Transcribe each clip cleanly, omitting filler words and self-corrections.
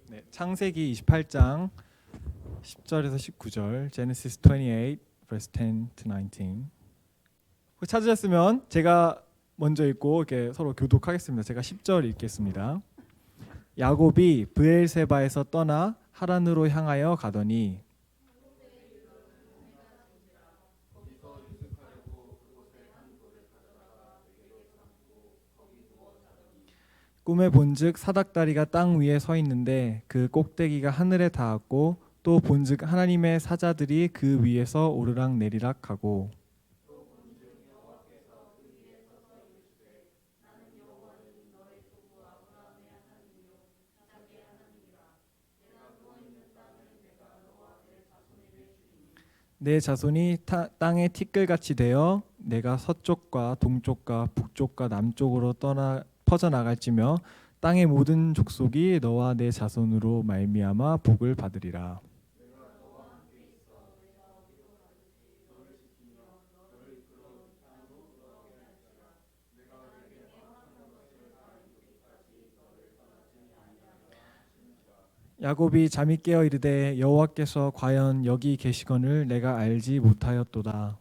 네, 창세기 28장 10절에서 19절, Genesis 28, verse 10 to 19. 혹시 찾으셨으면 제가 먼저 읽고 이렇게 서로 교독하겠습니다. 제가 10절 읽겠습니다. 야곱이 브엘세바에서 떠나 하란으로 향하여 가더니 꿈에 본즉 사닥다리가 땅 위에 서 있는데 그 꼭대기가 하늘에 닿았고 또 본즉 하나님의 사자들이 그 위에서 오르락 내리락 하고 내 자손이 땅의 티끌같이 되어 내가 서쪽과 동쪽과 북쪽과 남쪽으로 떠나 퍼져나갈지며 땅의 모든 족속이 너와 내 자손으로 말미암아 복을 받으리라. 야곱이 잠이 깨어 이르되 여호와께서 과연 여기 계시거늘 내가 알지 못하였도다.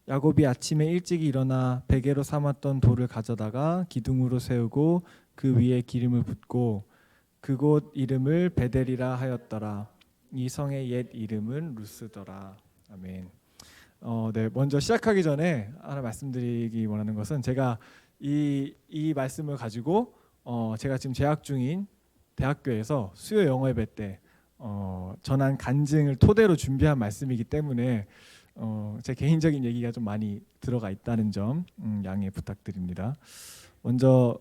야곱이 아침에 일찍이 일어나 베개로 삼았던 돌을 가져다가 기둥으로 세우고 그 위에 기름을 붓고 그곳 이름을 베델이라 하였더라. 이 성의 옛 이름은 루스더라. 아멘. 네, 먼저 시작하기 전에 하나 말씀드리기 원하는 것은 제가 이 말씀을 가지고 제가 지금 재학 중인 대학교에서 수요 영어 예배 때 전한 간증을 토대로 준비한 말씀이기 때문에 제 개인적인 얘기가 좀 많이 들어가 있다는 점 양해 부탁드립니다. 먼저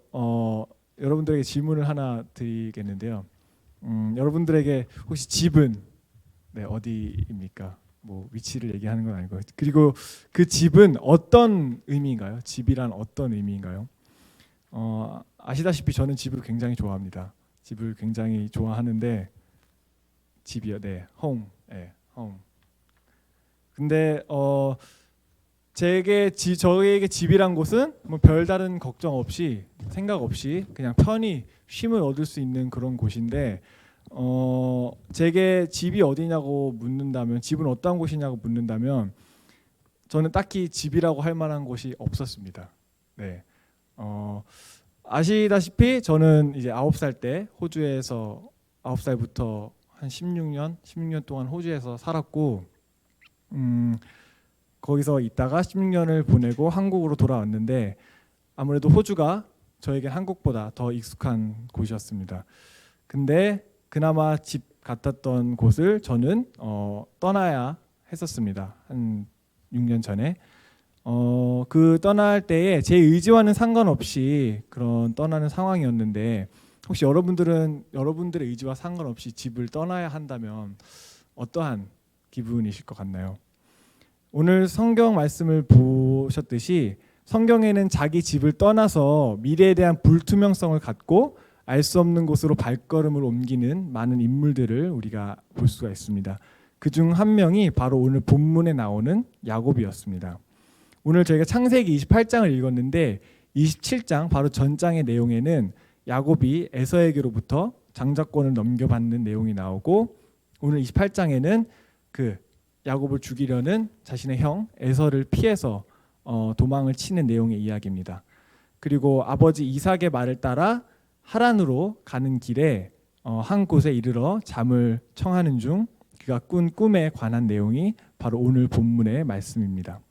여러분들에게 질문을 하나 드리겠는데요. 여러분들에게 혹시 집은 어디입니까? 뭐 위치를 얘기하는 건 아니고, 그리고 그 집은 어떤 의미인가요? 집이란 어떤 의미인가요? 아시다시피 저는 집을 굉장히 좋아합니다. 집을 굉장히 좋아하는데 집이요, 네, home, 네, home. 근데 저에게 집이란 곳은 뭐 별다른 걱정 없이 생각 없이 그냥 편히 쉼을 얻을 수 있는 그런 곳인데 제게 집이 어디냐고 묻는다면, 집은 어떤 곳이냐고 묻는다면 저는 딱히 집이라고 할 만한 곳이 없었습니다. 네, 아시다시피 저는 이제 9살 때 호주에서 9살부터 한 16년 동안 호주에서 살았고 거기서 있다가 16년을 보내고 한국으로 돌아왔는데 아무래도 호주가 저에겐 한국보다 더 익숙한 곳이었습니다. 근데 그나마 집 같았던 곳을 저는 떠나야 했었습니다. 한 6년 전에 그 떠날 때에 제 의지와는 상관없이 그런 떠나는 상황이었는데, 혹시 여러분들의 의지와 상관없이 집을 떠나야 한다면 어떠한 기분이실 것 같나요? 오늘 성경 말씀을 보셨듯이 성경에는 자기 집을 떠나서 미래에 대한 불투명성을 갖고 알 수 없는 곳으로 발걸음을 옮기는 많은 인물들을 우리가 볼 수가 있습니다. 그중 한 명이 바로 오늘 본문에 나오는 야곱이었습니다. 오늘 저희가 창세기 28장을 읽었는데 27장 바로 전장의 내용에는 야곱이 에서에게로부터 장자권을 넘겨받는 내용이 나오고, 오늘 28장에는 그 야곱을 죽이려는 자신의 형 에서를 피해서 도망을 치는 내용의 이야기입니다. 그리고 아버지 이삭의 말을 따라 하란으로 가는 길에 한 곳에 이르러 잠을 청하는 중 그가 꾼 꿈에 관한 내용이 바로 오늘 본문의 말씀입니다.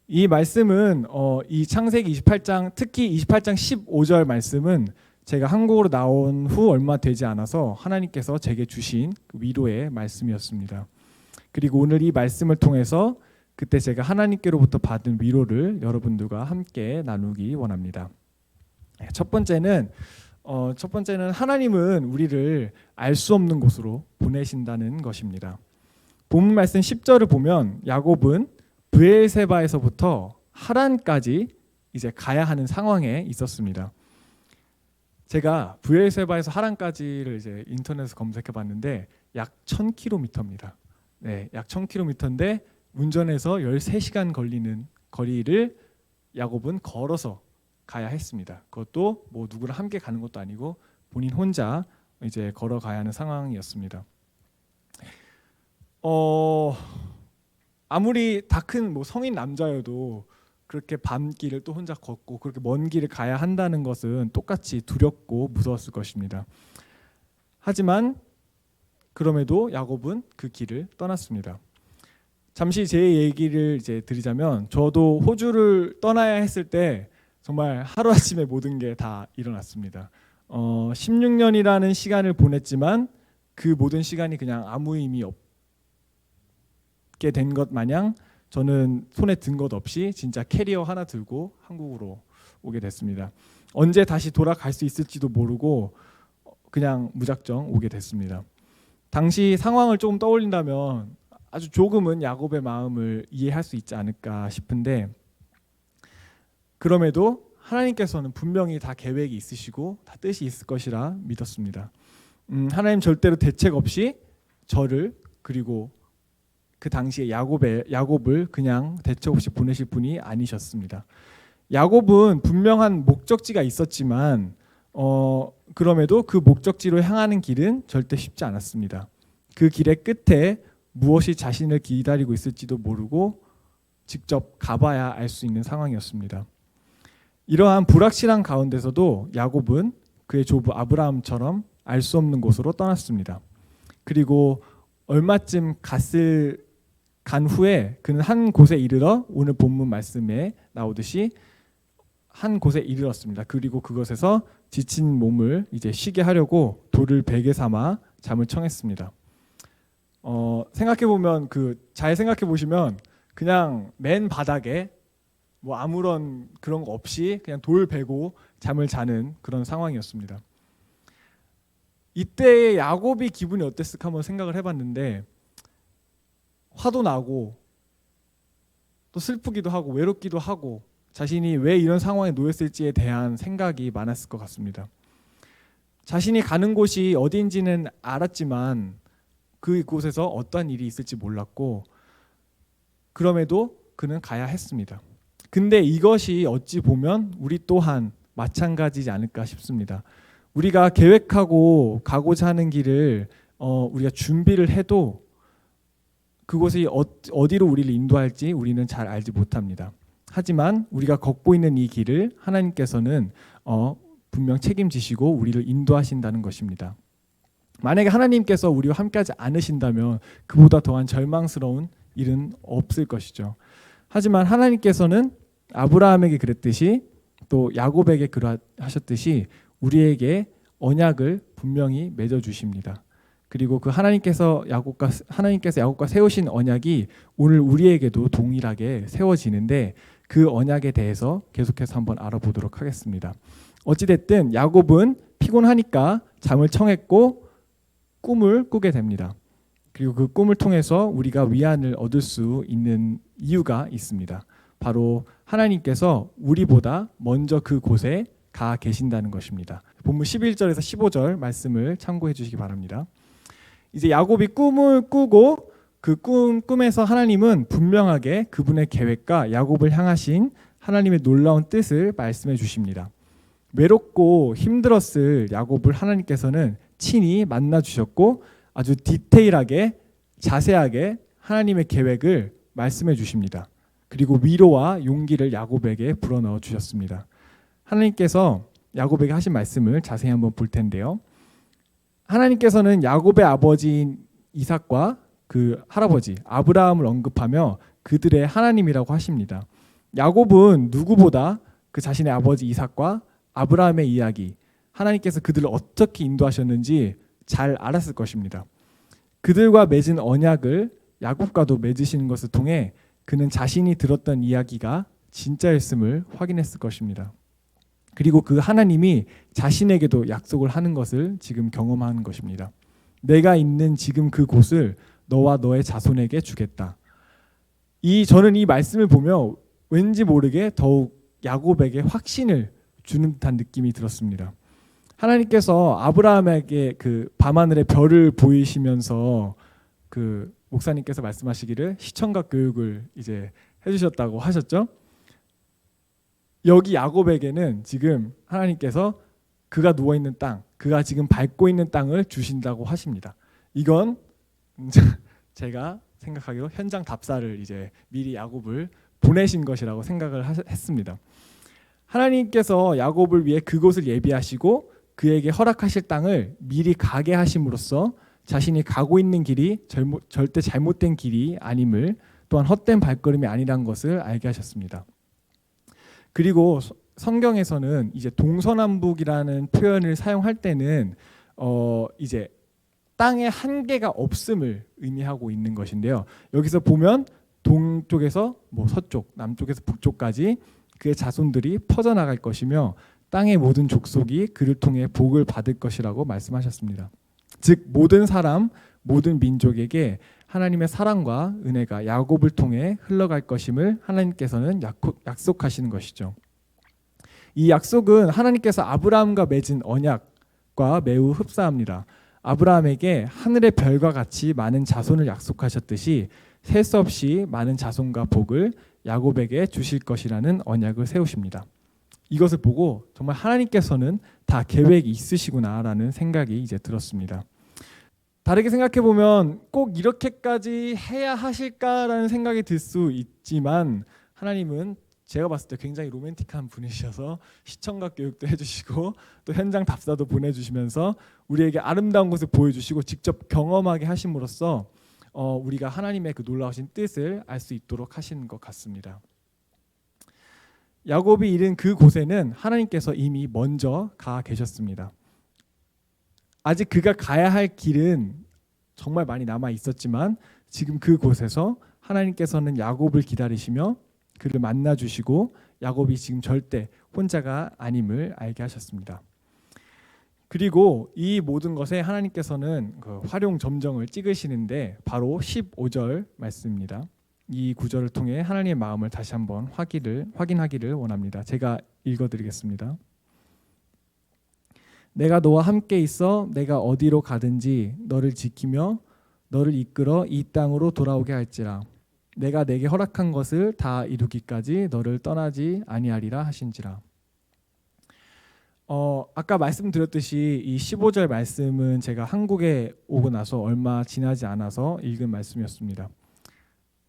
이 말씀은 이 창세기 28장, 특히 28장 15절 말씀은 제가 한국으로 나온 후 얼마 되지 않아서 하나님께서 제게 주신 위로의 말씀이었습니다. 그리고 오늘 이 말씀을 통해서 그때 제가 하나님께로부터 받은 위로를 여러분들과 함께 나누기 원합니다. 첫 번째는 하나님은 우리를 알 수 없는 곳으로 보내신다는 것입니다. 본문 말씀 10절을 보면 야곱은 브엘세바에서부터 하란까지 이제 가야 하는 상황에 있었습니다. 제가 브엘세바에서 하란까지를 이제 인터넷에서 검색해봤는데 약 1000km입니다. 네, 약 1000km인데 운전해서 13시간 걸리는 거리를 야곱은 걸어서 가야 했습니다. 그것도 뭐 누구랑 함께 가는 것도 아니고 본인 혼자 이제 걸어가야 하는 상황이었습니다. 아무리 다 큰 뭐 성인 남자여도 그렇게 밤길을 또 혼자 걷고 그렇게 먼 길을 가야 한다는 것은 똑같이 두렵고 무서웠을 것입니다. 하지만 그럼에도 야곱은 그 길을 떠났습니다. 잠시 제 얘기를 이제 드리자면 저도 호주를 떠나야 했을 때 정말 하루아침에 모든 게 다 일어났습니다. 16년이라는 시간을 보냈지만 그 모든 시간이 그냥 아무 의미 없게 된 것 마냥 저는 손에 든 것 없이 진짜 캐리어 하나 들고 한국으로 오게 됐습니다. 언제 다시 돌아갈 수 있을지도 모르고 그냥 무작정 오게 됐습니다. 당시 상황을 조금 떠올린다면 아주 조금은 야곱의 마음을 이해할 수 있지 않을까 싶은데, 그럼에도 하나님께서는 분명히 다 계획이 있으시고 다 뜻이 있을 것이라 믿었습니다. 하나님 절대로 대책 없이 저를 그리고 그 당시에 야곱을 그냥 대책 없이 보내실 분이 아니셨습니다. 야곱은 분명한 목적지가 있었지만 그럼에도 그 목적지로 향하는 길은 절대 쉽지 않았습니다. 그 길의 끝에 무엇이 자신을 기다리고 있을지도 모르고 직접 가봐야 알 수 있는 상황이었습니다. 이러한 불확실한 가운데서도 야곱은 그의 조부 아브라함처럼 알 수 없는 곳으로 떠났습니다. 그리고 얼마쯤 간 후에 그는 한 곳에 이르러 오늘 본문 말씀에 나오듯이 한 곳에 이르렀습니다. 그리고 그것에서 지친 몸을 이제 쉬게 하려고 돌을 베개 삼아 잠을 청했습니다. 생각해보면 잘 생각해보시면 그냥 맨 바닥에 뭐 아무런 그런 거 없이 그냥 돌 베고 잠을 자는 그런 상황이었습니다. 이때의 야곱이 기분이 어땠을까 한번 생각을 해봤는데, 화도 나고 또 슬프기도 하고 외롭기도 하고 자신이 왜 이런 상황에 놓였을지에 대한 생각이 많았을 것 같습니다. 자신이 가는 곳이 어디인지는 알았지만 그곳에서 어떠한 일이 있을지 몰랐고 그럼에도 그는 가야 했습니다. 근데 이것이 어찌 보면 우리 또한 마찬가지지 않을까 싶습니다. 우리가 계획하고 가고자 하는 길을 우리가 준비를 해도 그곳이 어디로 우리를 인도할지 우리는 잘 알지 못합니다. 하지만 우리가 걷고 있는 이 길을 하나님께서는 분명 책임지시고 우리를 인도하신다는 것입니다. 만약에 하나님께서 우리와 함께하지 않으신다면 그보다 더한 절망스러운 일은 없을 것이죠. 하지만 하나님께서는 아브라함에게 그랬듯이 또 야곱에게 그러하셨듯이 우리에게 언약을 분명히 맺어주십니다. 그리고 그 하나님께서 야곱과 세우신 언약이 오늘 우리에게도 동일하게 세워지는데 그 언약에 대해서 계속해서 한번 알아보도록 하겠습니다. 어찌됐든 야곱은 피곤하니까 잠을 청했고 꿈을 꾸게 됩니다. 그리고 그 꿈을 통해서 우리가 위안을 얻을 수 있는 이유가 있습니다. 바로 하나님께서 우리보다 먼저 그곳에 가 계신다는 것입니다. 본문 11절에서 15절 말씀을 참고해 주시기 바랍니다. 이제 야곱이 꿈을 꾸고 그 꿈에서 하나님은 분명하게 그분의 계획과 야곱을 향하신 하나님의 놀라운 뜻을 말씀해 주십니다. 외롭고 힘들었을 야곱을 하나님께서는 친히 만나 주셨고 아주 디테일하게 자세하게 하나님의 계획을 말씀해 주십니다. 그리고 위로와 용기를 야곱에게 불어넣어 주셨습니다. 하나님께서 야곱에게 하신 말씀을 자세히 한번 볼 텐데요. 하나님께서는 야곱의 아버지인 이삭과 그 할아버지 아브라함을 언급하며 그들의 하나님이라고 하십니다. 야곱은 누구보다 그 자신의 아버지 이삭과 아브라함의 이야기, 하나님께서 그들을 어떻게 인도하셨는지 잘 알았을 것입니다. 그들과 맺은 언약을 야곱과도 맺으시는 것을 통해 그는 자신이 들었던 이야기가 진짜였음을 확인했을 것입니다. 그리고 그 하나님이 자신에게도 약속을 하는 것을 지금 경험하는 것입니다. 내가 있는 지금 그곳을 너와 너의 자손에게 주겠다. 저는 이 말씀을 보며 왠지 모르게 더욱 야곱에게 확신을 주는 듯한 느낌이 들었습니다. 하나님께서 아브라함에게 그 밤하늘의 별을 보이시면서 목사님께서 말씀하시기를 시청각 교육을 이제 해주셨다고 하셨죠. 여기 야곱에게는 지금 하나님께서 그가 누워 있는 땅, 그가 지금 밟고 있는 땅을 주신다고 하십니다. 이건 제가 생각하기로 현장 답사를 이제 미리 야곱을 보내신 것이라고 생각을 했습니다. 하나님께서 야곱을 위해 그곳을 예비하시고 그에게 허락하실 땅을 미리 가게 하심으로써 자신이 가고 있는 길이 절대 잘못된 길이 아님을, 또한 헛된 발걸음이 아니란 것을 알게 하셨습니다. 그리고 성경에서는 이제 동서남북이라는 표현을 사용할 때는 이제 땅의 한계가 없음을 의미하고 있는 것인데요. 여기서 보면 동쪽에서 서쪽, 남쪽에서 북쪽까지 그의 자손들이 퍼져나갈 것이며 땅의 모든 족속이 그를 통해 복을 받을 것이라고 말씀하셨습니다. 즉 모든 사람, 모든 민족에게 하나님의 사랑과 은혜가 야곱을 통해 흘러갈 것임을 하나님께서는 약속하시는 것이죠. 이 약속은 하나님께서 아브라함과 맺은 언약과 매우 흡사합니다. 아브라함에게 하늘의 별과 같이 많은 자손을 약속하셨듯이 셀 수 없이 많은 자손과 복을 야곱에게 주실 것이라는 언약을 세우십니다. 이것을 보고 정말 하나님께서는 다 계획이 있으시구나라는 생각이 이제 들었습니다. 다르게 생각해 보면 꼭 이렇게까지 해야 하실까라는 생각이 들 수 있지만, 하나님은 제가 봤을 때 굉장히 로맨틱한 분이셔서 시청각 교육도 해주시고 또 현장 답사도 보내주시면서 우리에게 아름다운 것을 보여주시고 직접 경험하게 하심으로써 우리가 하나님의 그 놀라우신 뜻을 알 수 있도록 하시는 것 같습니다. 야곱이 이른 그 곳에는 하나님께서 이미 먼저 가 계셨습니다. 아직 그가 가야 할 길은 정말 많이 남아 있었지만 지금 그곳에서 하나님께서는 야곱을 기다리시며 그를 만나 주시고 야곱이 지금 절대 혼자가 아님을 알게 하셨습니다. 그리고 이 모든 것에 하나님께서는 그 활용 점정을 찍으시는데 바로 15절 말씀입니다. 이 구절을 통해 하나님의 마음을 다시 한번 확인하기를 원합니다. 제가 읽어드리겠습니다. 내가 너와 함께 있어 내가 어디로 가든지 너를 지키며 너를 이끌어 이 땅으로 돌아오게 할지라. 내가 내게 허락한 것을 다 이루기까지 너를 떠나지 아니하리라 하신지라. 아까 말씀드렸듯이 이 15절 말씀은 제가 한국에 오고 나서 얼마 지나지 않아서 읽은 말씀이었습니다.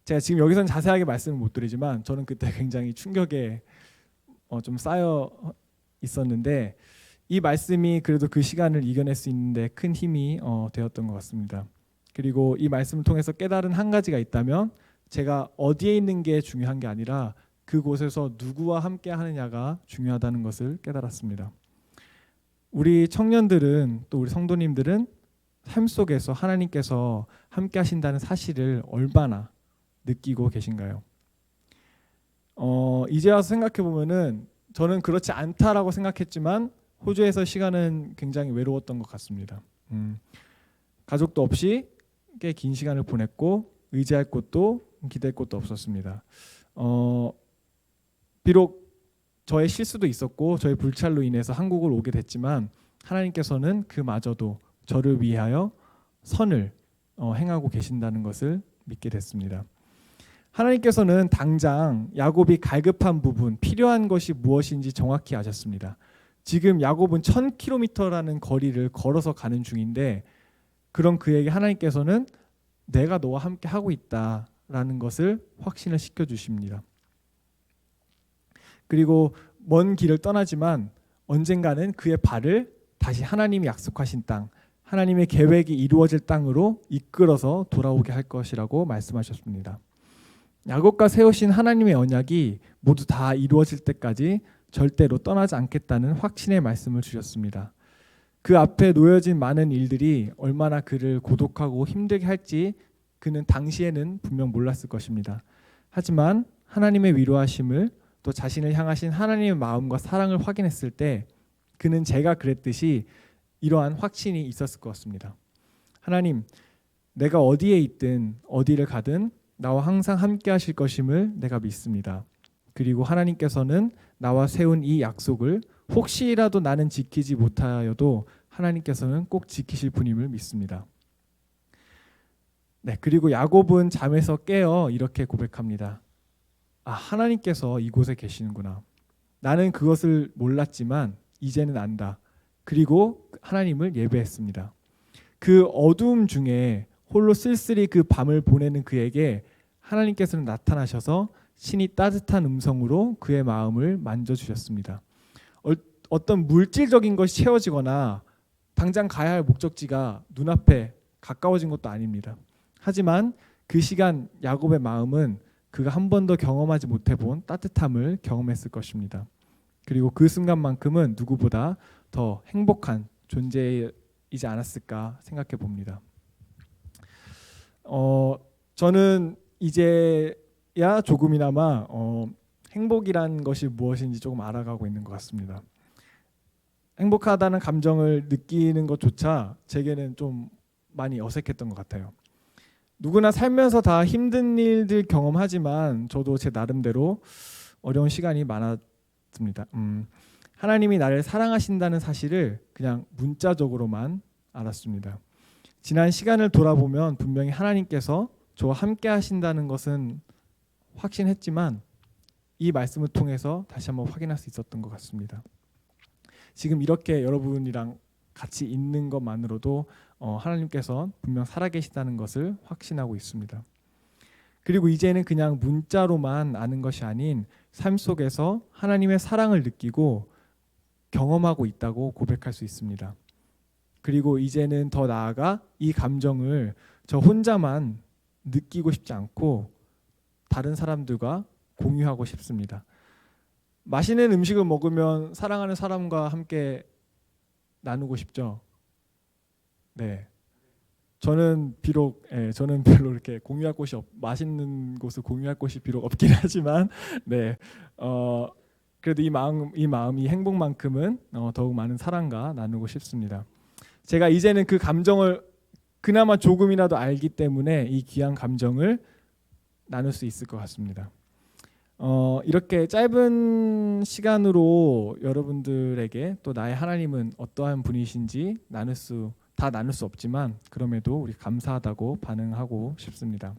제가 지금 여기서는 자세하게 말씀을 못 드리지만 저는 그때 굉장히 충격에 좀 쌓여 있었는데 이 말씀이 그래도 그 시간을 이겨낼 수 있는데 큰 힘이 되었던 것 같습니다. 그리고 이 말씀을 통해서 깨달은 한 가지가 있다면 제가 어디에 있는 게 중요한 게 아니라 그곳에서 누구와 함께 하느냐가 중요하다는 것을 깨달았습니다. 우리 청년들은 또 우리 성도님들은 삶 속에서 하나님께서 함께 하신다는 사실을 얼마나 느끼고 계신가요? 이제 와서 생각해 보면은 저는 그렇지 않다라고 생각했지만 호주에서 시간은 굉장히 외로웠던 것 같습니다. 가족도 없이 꽤 긴 시간을 보냈고 의지할 곳도 기댈 곳도 없었습니다. 비록 저의 실수도 있었고 저의 불찰로 인해서 한국을 오게 됐지만 하나님께서는 그마저도 저를 위하여 선을 행하고 계신다는 것을 믿게 됐습니다. 하나님께서는 당장 야곱이 갈급한 부분, 필요한 것이 무엇인지 정확히 아셨습니다. 지금 야곱은 1000km라는 거리를 걸어서 가는 중인데 그런 그에게 하나님께서는 내가 너와 함께 하고 있다라는 것을 확신을 시켜주십니다. 그리고 먼 길을 떠나지만 언젠가는 그의 발을 다시 하나님이 약속하신 땅, 하나님의 계획이 이루어질 땅으로 이끌어서 돌아오게 할 것이라고 말씀하셨습니다. 야곱과 세우신 하나님의 언약이 모두 다 이루어질 때까지 절대로 떠나지 않겠다는 확신의 말씀을 주셨습니다. 그 앞에 놓여진 많은 일들이 얼마나 그를 고독하고 힘들게 할지 그는 당시에는 분명 몰랐을 것입니다. 하지만 하나님의 위로하심을 또 자신을 향하신 하나님의 마음과 사랑을 확인했을 때 그는 제가 그랬듯이 이러한 확신이 있었을 것 같습니다. 하나님, 내가 어디에 있든 어디를 가든 나와 항상 함께 하실 것임을 내가 믿습니다. 그리고 하나님께서는 나와 세운 이 약속을 혹시라도 나는 지키지 못하여도 하나님께서는 꼭 지키실 분임을 믿습니다. 네, 그리고 야곱은 잠에서 깨어 이렇게 고백합니다. 아, 하나님께서 이곳에 계시는구나. 나는 그것을 몰랐지만 이제는 안다. 그리고 하나님을 예배했습니다. 그 어두움 중에 홀로 쓸쓸히 그 밤을 보내는 그에게 하나님께서는 나타나셔서 신이 따뜻한 음성으로 그의 마음을 만져주셨습니다. 어떤 물질적인 것이 채워지거나 당장 가야 할 목적지가 눈앞에 가까워진 것도 아닙니다. 하지만 그 시간 야곱의 마음은 그가 한 번도 경험하지 못해본 따뜻함을 경험했을 것입니다. 그리고 그 순간만큼은 누구보다 더 행복한 존재이지 않았을까 생각해 봅니다. 저는 이제야 조금이나마 행복이란 것이 무엇인지 조금 알아가고 있는 것 같습니다. 행복하다는 감정을 느끼는 것조차 제게는 좀 많이 어색했던 것 같아요. 누구나 살면서 다 힘든 일들 경험하지만 저도 제 나름대로 어려운 시간이 많았습니다. 하나님이 나를 사랑하신다는 사실을 그냥 문자적으로만 알았습니다. 지난 시간을 돌아보면 분명히 하나님께서 저와 함께 하신다는 것은 확신했지만 이 말씀을 통해서 다시 한번 확인할 수 있었던 것 같습니다. 지금 이렇게 여러분이랑 같이 있는 것만으로도 하나님께서 분명 살아계시다는 것을 확신하고 있습니다. 그리고 이제는 그냥 문자로만 아는 것이 아닌 삶 속에서 하나님의 사랑을 느끼고 경험하고 있다고 고백할 수 있습니다. 그리고 이제는 더 나아가 이 감정을 저 혼자만 느끼고 싶지 않고 다른 사람들과 공유하고 싶습니다. 맛있는 음식을 먹으면 사랑하는 사람과 함께 나누고 싶죠. 네, 저는 별로 이렇게 공유할 곳이 맛있는 곳을 공유할 곳이 비록 없긴 하지만, 네, 그래도 이 행복만큼은 더욱 많은 사랑과 나누고 싶습니다. 제가 이제는 그 감정을 그나마 조금이라도 알기 때문에 이 귀한 감정을 나눌 수 있을 것 같습니다. 이렇게 짧은 시간으로 여러분들에게 또 나의 하나님은 어떠한 분이신지 나눌 수 없지만 그럼에도 우리 감사하다고 반응하고 싶습니다.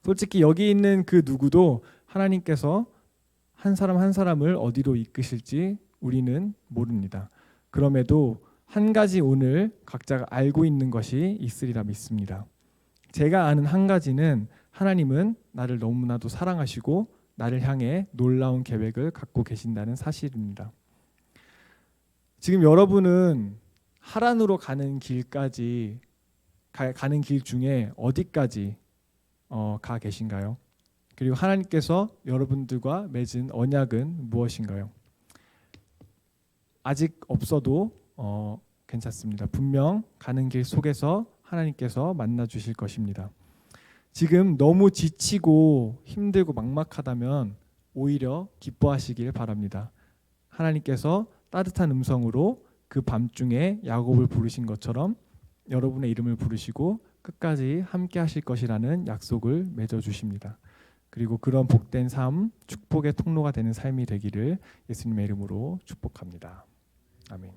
솔직히 여기 있는 그 누구도 하나님께서 한 사람 한 사람을 어디로 이끄실지 우리는 모릅니다. 그럼에도 한 가지 오늘 각자가 알고 있는 것이 있으리라 믿습니다. 제가 아는 한 가지는 하나님은 나를 너무나도 사랑하시고 나를 향해 놀라운 계획을 갖고 계신다는 사실입니다. 지금 여러분은 하란으로 가는 길 중에 어디까지 가 계신가요? 그리고 하나님께서 여러분들과 맺은 언약은 무엇인가요? 아직 없어도 괜찮습니다. 분명 가는 길 속에서 하나님께서 만나 주실 것입니다. 지금 너무 지치고 힘들고 막막하다면 오히려 기뻐하시길 바랍니다. 하나님께서 따뜻한 음성으로 그 밤중에 야곱을 부르신 것처럼 여러분의 이름을 부르시고 끝까지 함께 하실 것이라는 약속을 맺어 주십니다. 그리고 그런 복된 삶, 축복의 통로가 되는 삶이 되기를 예수님의 이름으로 축복합니다. 아멘.